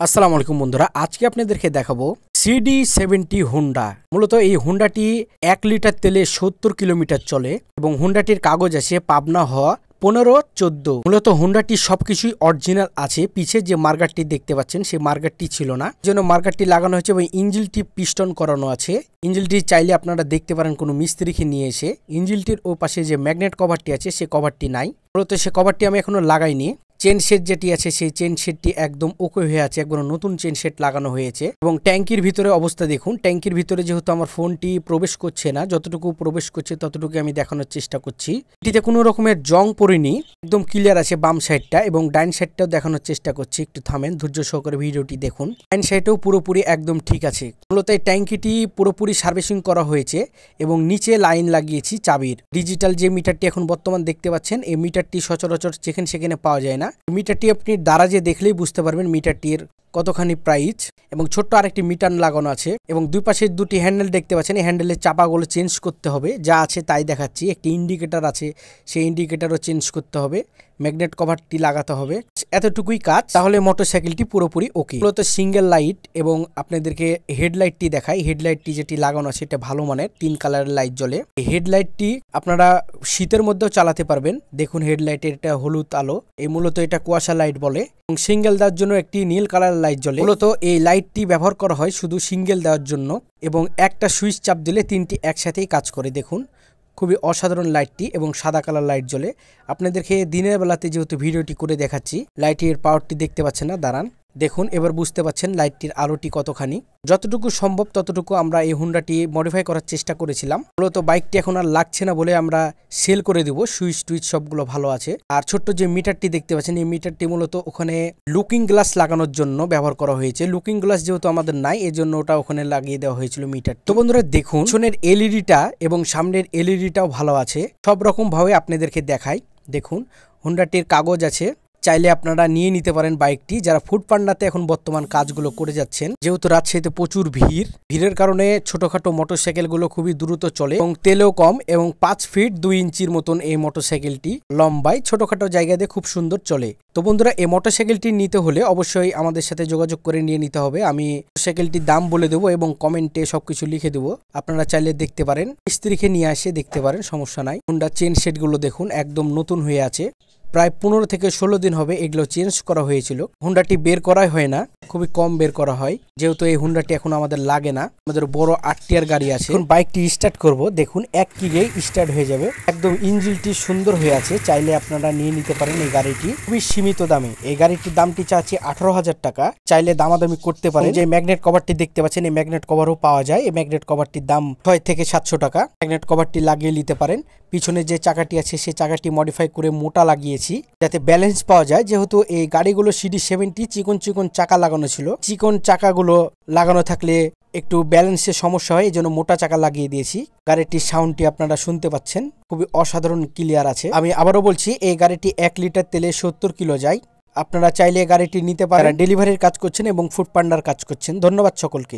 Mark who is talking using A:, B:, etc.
A: আসসালামু আলাইকুম বন্ধুরা, আজকে আপনাদেরকে দেখাবো CD70 হুন্ডা। মূলত এই হুন্ডাটি 1 লিটার তেলে 70 কিলোমিটার চলে এবং হুন্ডাটির কাগজ আছে পাবনা হ 15-14। মূলত হুন্ডাটি সবকিছুই অরিজিনাল আছে। পিছে যে মার্কারটি দেখতে পাচ্ছেন সেই মার্কারটি ছিল না, জন্য মার্কারটি লাগানো হয়েছে এবং ইঞ্জিলটি পিস্টন করানো আছে। ইঞ্জিলটি চাইলে আপনারা দেখতে পারেন কোনো মিস্ত্রিকে নিয়ে এসে। ইঞ্জিলটির ও পাশে যে ম্যাগনেট কভারটি আছে সে কভারটি নাই। মূলত সে কভারটি আমি এখনো লাগাইনি। চেন সেট যেটি আছে সেই চেন সেটটি একদম ওকে হয়ে আছে, একবার নতুন চেন সেট লাগানো হয়েছে। এবং ট্যাঙ্কির ভিতরে অবস্থা দেখুন। ট্যাঙ্কির ভিতরে যেহেতু আমার ফোনটি প্রবেশ করছে না, যতটুকু প্রবেশ করছে ততটুকু আমি দেখানোর চেষ্টা করছি। এটিতে কোনো রকমের জং পড়েনি, একদম ক্লিয়ার আছে বাম সাইডটা এবং ডাইন সাইডটাও দেখানোর চেষ্টা করছি। একটু থামেন, ধৈর্য সহকারে ভিডিওটি দেখুন। ডাইন সাইডেও পুরোপুরি একদম ঠিক আছে। মূলত এই ট্যাঙ্কিটি পুরোপুরি সার্ভিসিং করা হয়েছে এবং নিচে লাইন লাগিয়েছি চাবির। ডিজিটাল যে মিটারটি এখন বর্তমান দেখতে পাচ্ছেন, এই মিটারটি সচরাচর যেখানে সেখানে পাওয়া যায় না। মিটারটি আপনি দারাজে দেখলেই বুঝতে পারবেন মিটারটির কতখানি প্রাইস। এবং ছোট্ট আরেকটি মিটার লাগানো আছে এবং দুই পাশে দুটি হ্যান্ডেল দেখতে পাচ্ছেন। এই হ্যান্ডেলের চাপাগুলো চেঞ্জ করতে হবে, যা আছে তাই দেখাচ্ছি। একটি ইন্ডিকেটর আছে, সেই ইন্ডিকেটরও চেঞ্জ করতে হবে। ম্যাগনেট কভারটি লাগাতে হবে। এতটুকুই কাজ, তাহলে মোটরসাইকেলটি পুরোপুরি ওকে। মূলত সিঙ্গেল লাইট এবং আপনাদেরকে হেডলাইটটি দেখাই। হেডলাইটটি যেটি লাগানো আছে এটা ভালো মানের 3 কালারের লাইট জ্বলে। এই হেডলাইটটি আপনারা শীতের মধ্যেও চালাতে পারবেন। দেখুন হেডলাইটের এটা হলুদ আলো, এই মূলত এটা কুয়াশা লাইট বলে। এবং সিঙ্গেল দেওয়ার জন্য একটি নীল কালার লাইট জ্বলে। মূলত এই লাইটটি ব্যবহার করা হয় শুধু সিঙ্গেল দেওয়ার জন্য এবং একটা সুইচ চাপ দিলে 3টি একসাথেই কাজ করে। দেখুন খুবই অসাধারণ লাইটটি এবং সাদা কালার লাইট জ্বলে। আপনাদেরকে দিনের বেলাতে যেহেতু ভিডিওটি করে দেখাচ্ছি, লাইটের পাওয়ারটি দেখতে পাচ্ছেন না, দাঁড়ান দেখুন, এবার বুঝতে পাচ্ছেন লাইটটির আলোটি কতখানি। যতটুকু সম্ভব ততটুকু আমরা এই হুন্ডাটি মডিফাই করার চেষ্টা করেছিলাম। মূলত বাইকটি এখন আর লাগছে না বলে আমরা সেল করে দেব। সুইচ টুইচ সবগুলো ভালো আছে। আর ছোট্ট যে মিটারটি দেখতে পাচ্ছেন, এই মিটারটি মূলত ওখানে লুকিং গ্লাস লাগানোর জন্য ব্যবহার করা হয়েছে। লুকিং গ্লাস যেহেতু আমাদের নাই, এই জন্য ওটা ওখানে লাগিয়ে দেওয়া হয়েছিল মিটার। তো বন্ধুরা দেখুন, পিছনের এলইডিটা এবং সামনের এলইডিটাও ভালো আছে। সব রকম ভাবে আপনাদেরকে দেখাই। দেখুন হুন্ডাটির কাগজ আছে, চাইলে আপনারা নিয়ে নিতে পারেন বাইকটি। যারা ফুড পান্ডাতে এখন বর্তমান কাজগুলো করে যাচ্ছেন, যেহেতু রাজশাহীতে প্রচুর ভিড়ের কারণে ছোটখাটো মোটরসাইকেলগুলো খুবই দ্রুত চলে এবং তেলেও কম এবং 5 ফিট 2 ইঞ্চির মতন এই মোটরসাইকেলটি লম্বায়, ছোটখাটো জায়গাতে খুব সুন্দর চলে। তো বন্ধুরা এই মোটরসাইকেলটি নিতে হলে অবশ্যই আমাদের সাথে যোগাযোগ করে নিয়ে নিতে হবে। আমি মোটরসাইকেলটির দাম বলে দেবো এবং কমেন্টে সবকিছু লিখে দেবো। আপনারা চাইলে দেখতে পারেন, মিস্ত্রিকে নিয়ে আসে দেখতে পারেন, সমস্যা নাই। হুন্ডা চেন সেটগুলো দেখুন একদম নতুন হয়ে আছে। প্রায় 15 থেকে 16 দিন হবে এগুলো চেঞ্জ করা হয়েছিল। হুন্ডাটি বের করাই হয় না, খুবই কম বের করা হয়, যেহেতু এই হুন্ডাটি এখন আমাদের লাগে না। আমাদের বড় 8 টিয়ার গাড়ি আছে। এখন বাইকটি স্টার্ট করব, দেখুন 1 কিকেই স্টার্ট হয়ে যাবে। একদম ইঞ্জিনটি সুন্দর হয়ে আছে, চাইলে আপনারা নিয়ে নিতে পারেন। এই গাড়িটি খুবই সীমিত দামে। এই গাড়িটির দামটি চাচ্ছি 18,000 টাকা, চাইলে দামাদামি করতে পারেন। যে ম্যাগনেট কভারটি দেখতে পাচ্ছেন, এই ম্যাগনেট কভারও পাওয়া যায়। এই ম্যাগনেট কভারটির দাম 6 থেকে 700 টাকা। ম্যাগনেট কভারটি লাগিয়ে নিতে পারেন। পিছনে যে চাকাটি আছে সেই চাকাটি মডিফাই করে মোটা লাগিয়েছি যাতে ব্যালেন্স পাওয়া যায়। যেহেতু এই গাড়িগুলো CD70 চিকন চিকন চাকা লাগানো ছিল, চিকন চাকাগুলো লাগানো থাকলে একটু ব্যালেন্সের সমস্যা হয়, এই জন্য মোটা চাকা লাগিয়ে দিয়েছি। গাড়িটির সাউন্ডটি আপনারা শুনতে পাচ্ছেন, খুবই অসাধারণ ক্লিয়ার আছে। আমি আবারও বলছি, এই গাড়িটি 1 লিটার তেলে 70 কিলো যায়। আপনারা চাইলে গাড়িটি নিতে পারেন। ডেলিভারির কাজ করছেন এবং ফুড পান্ডার কাজ করছেন। ধন্যবাদ সকলকে।